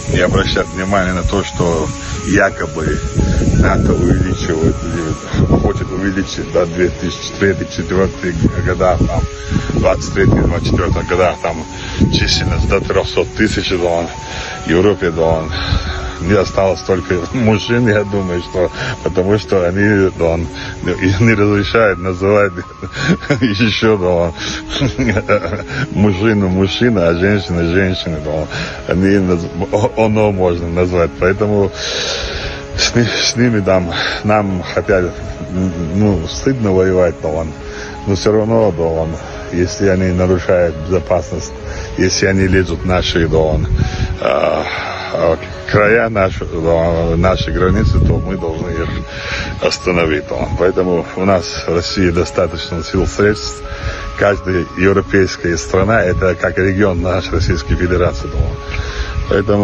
не обращать внимания на то, что якобы НАТО хочет увеличить до 2003-2004 годах, там, 23-24 годах, там, численность до 300 тысяч, в Европе, не осталось только мужчин, я думаю, что потому что они не разрешают называть еще мужчина, а женщины. Оно можно назвать. Поэтому с ними нам хотят, стыдно воевать, но все равно, если они нарушают безопасность, если они лезут в наши края, наши границы, то мы должны их остановить. Поэтому у нас в России достаточно сил, средств. Каждая европейская страна – это как регион нашей Российской Федерации. Поэтому